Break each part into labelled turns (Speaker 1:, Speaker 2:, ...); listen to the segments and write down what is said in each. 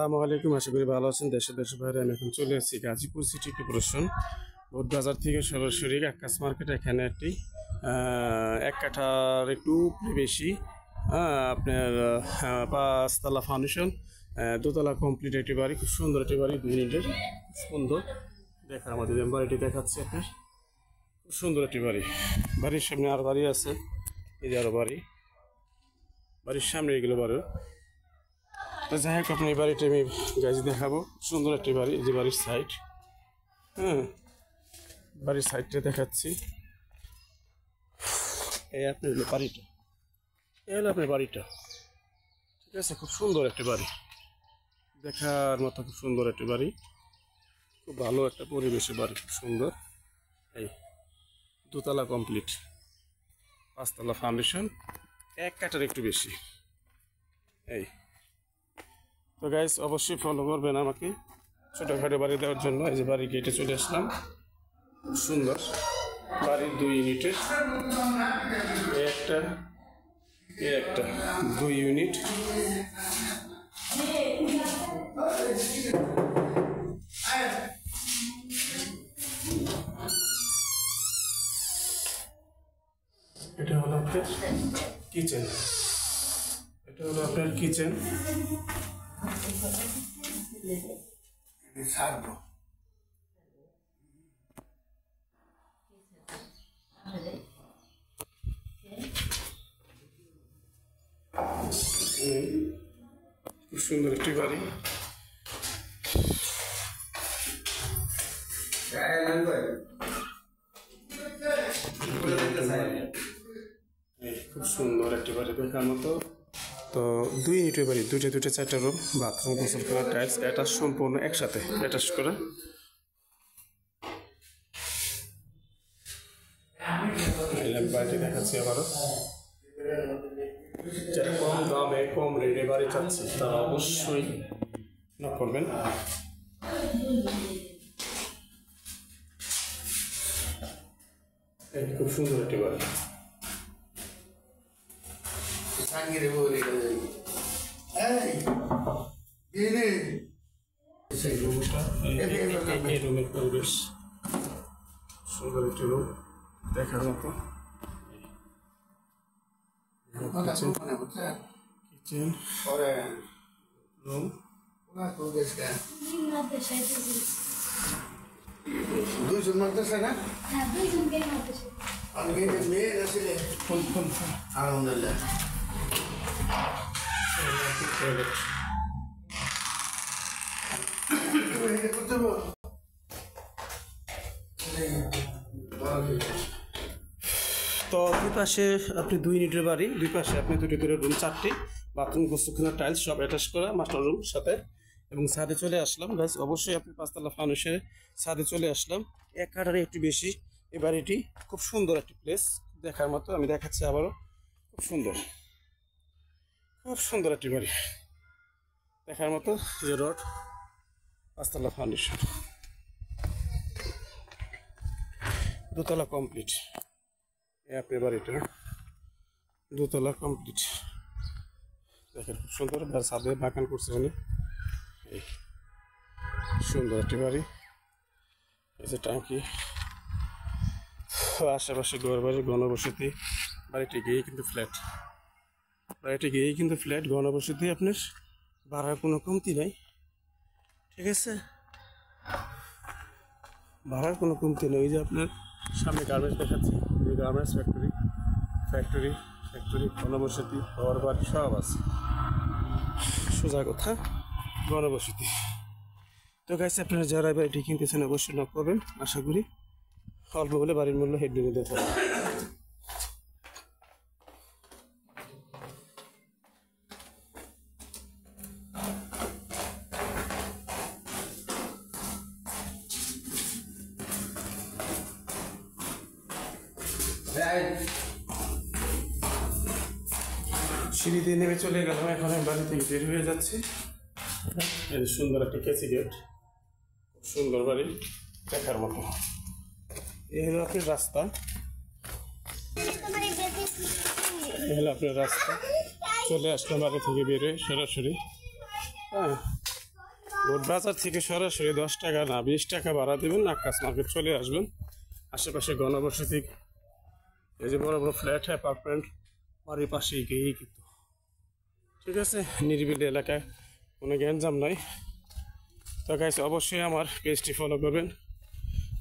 Speaker 1: আসসালামু আলাইকুম, আশা করি ভালো আছেন। দেশের বাইরে আমি এখন চলে এসেছি গাজীপুর সিটি কর্পোরেশন বোট বাজার থেকে সরাসরি আকাশ মার্কেট। এখানে একটি 1 কাঠার একটু বেশি আপনার 5 তলা ফাউন্ডেশন, 2 তলা কমপ্লিট একটি বাড়ি, খুব সুন্দর একটি বাড়ি, 2 ইউনিটের, সুন্দর দেখা। আমাদের বাড়িটি দেখাচ্ছে আপনার, খুব সুন্দর একটি বাড়ি। বাড়ির সামনে আর বাড়ি আছে, এই যে আরও বাড়ি, বাড়ির সামনে এগুলো বাড়ি। তো যাই হোক, আপনি এই বাড়িটা আমি গাড়ি দেখাবো। সুন্দর একটি বাড়ি, এই যে বাড়ির সাইড, বাড়ির সাইডটা দেখাচ্ছি। এই আপনি হলো বাড়িটা, এই হলো আপনার বাড়িটা, ঠিক আছে। খুব সুন্দর একটি বাড়ি, দেখার মতো খুব সুন্দর একটি বাড়ি, খুব ভালো একটা পরিবেশের বাড়ি, খুব সুন্দর। এই 2 তলা কমপ্লিট, 5 তলা ফাউন্ডেশন, 1 কাঠার একটু বেশি। এই তো গাইস, অবশ্যই ফলো করবেন আমাকে ছোটোখাটো বাড়ি দেওয়ার জন্য। এই যে বাড়ি গেটে চলে আসলাম, খুব সুন্দর বাড়ির 2 ইউনিটের, একটা 2 ইউনিট। এটা হলো আপনার কিচেন, এটা হলো আপনার কিচেন। খুব সুন্দর একটি বাড়ি, খুব সুন্দর একটি বাড়ি দেখার মতো। তো 2 ইউনিটের বাড়ি, 2টা 4টা রুম, বাথরুম, গোসল করা, টাইলস অ্যাটাচ, সম্পূর্ণ একসাথে অ্যাটাচ করা। বাড়িটি দেখাচ্ছি আবারও। যারা কম দামে কম রেটে বাড়ি চাচ্ছে তারা অবশ্যই নক করবেন। খুব সুন্দর একটি বাড়ি, রুমের পরিবেশ সুন্দর একটি রুম দেখার মতো। কিচেন রুম,
Speaker 2: দুইজন মারতেছে না? মেয়ে আছে আলহামদুলিল্লাহ।
Speaker 1: তো দুই পাশে আপনি 2 ইউনিটের বাড়ি, 2 পাশে আপনি 2টি করে রুম, 4টি বাথরুম, গোসলখানা, টাইলস সব অ্যাটাচ করা, মাস্টার রুম সাথে। এবং ছাদে চলে আসলাম গাইস, অবশ্যই আপনি 5 তলা ফাউন্ডেশনে ছাদে চলে আসলাম। 1 কাঠার একটু বেশি এই বাড়িটি, খুব সুন্দর একটি প্লেস দেখার মতো। আমি দেখাচ্ছি আবারও, খুব সুন্দর, খুব সুন্দর একটি বাড়ি দেখার মতো। যে রোড, 5 তলা ফাউন্ডেশন, 2 তলা কমপ্লিট। এই আপনার বাড়িটা 2 তলা কমপ্লিট, দেখেন খুব সুন্দর। ছাদে বাগান করছে উনি। এই সুন্দর একটি বাড়ি, এই যে ট্যাঙ্কি, আশেপাশে ঘর বাড়ি, ঘনবসতি। বাড়িটি গিয়েই কিন্তু ফ্ল্যাট, বাড়িটি গিয়েই কিন্তু ফ্ল্যাট, ঘনবসতি। আপনার ভাড়ার কোনো কমতি নাই, ঠিক আছে, ভাড়ার কোনো কমতি নেই। এই যে আপনার সামনে গার্মেন্টস দেখাচ্ছি, এই গার্মেন্টস ফ্যাক্টরি, ঘনবসতি, ঘর বাড়ি সব আছে, সোজা কথা ঘনবসতি। তো গাইস, আপনারা যারা বাড়িটি কিনতেছেন অবশ্যই নক করবেন। আশা করি অল্প বলে বাড়ির মূল্য হেডবিনে দিতে হবে। সিঁড়ি দিয়ে নেমে চলে গেলাম, এখন আমি বাড়ি থেকে বের হয়ে যাচ্ছি। এই সুন্দর একটা কেসি গেট, সুন্দর বাড়ি দেখার মতো। এই হলো আপনার রাস্তা, এই হলো আপনার রাস্তা। চলে আসলাম বাড়ি থেকে বেরোয় সরাসরি। হ্যাঁ, বোটবাজার থেকে সরাসরি 10 টাকা না 20 টাকা ভাড়া দেবেন, আক্কাস মার্কেট চলে আসবেন। আশেপাশে ঘনবসতি, এই যে বড় বড় ফ্ল্যাট অ্যাপার্টমেন্ট বাড়ির পাশেই গিয়েই কিন্তু, ঠিক আছে, নিরিবিলি এলাকায়, কোনো গ্যাঞ্জাম নাই। তো গাইস অবশ্যই আমার পেজটি ফলো করবেন,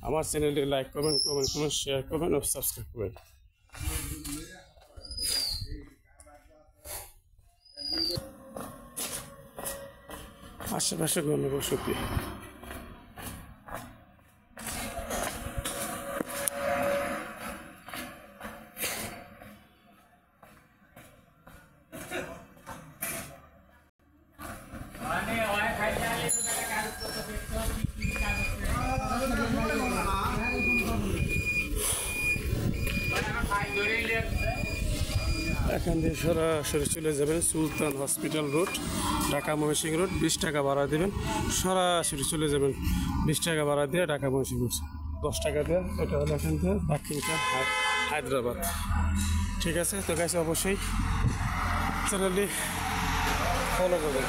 Speaker 1: আমার চ্যানেলটি লাইক করবেন, কমেন্ট শেয়ার করবেন ও সাবস্ক্রাইব করবেন। আশেপাশে ঘনবসতি। এখান থেকে সরাসরি চলে যাবেন Sultan hospital road, Dhaka Mymensingh road. 20 টাকা ভাড়া দেবেন, সরাসরি চলে যাবেন। 20 টাকা ভাড়া দিয়ে ঢাকা ময়মনসিংহ রোড, 10 টাকা দিয়ে। এটা হলো এখান থেকে দক্ষিণটা হায়দ্রাবাদ, ঠিক আছে। তো গাইস অবশ্যই চ্যানেলটি ফলো করবেন।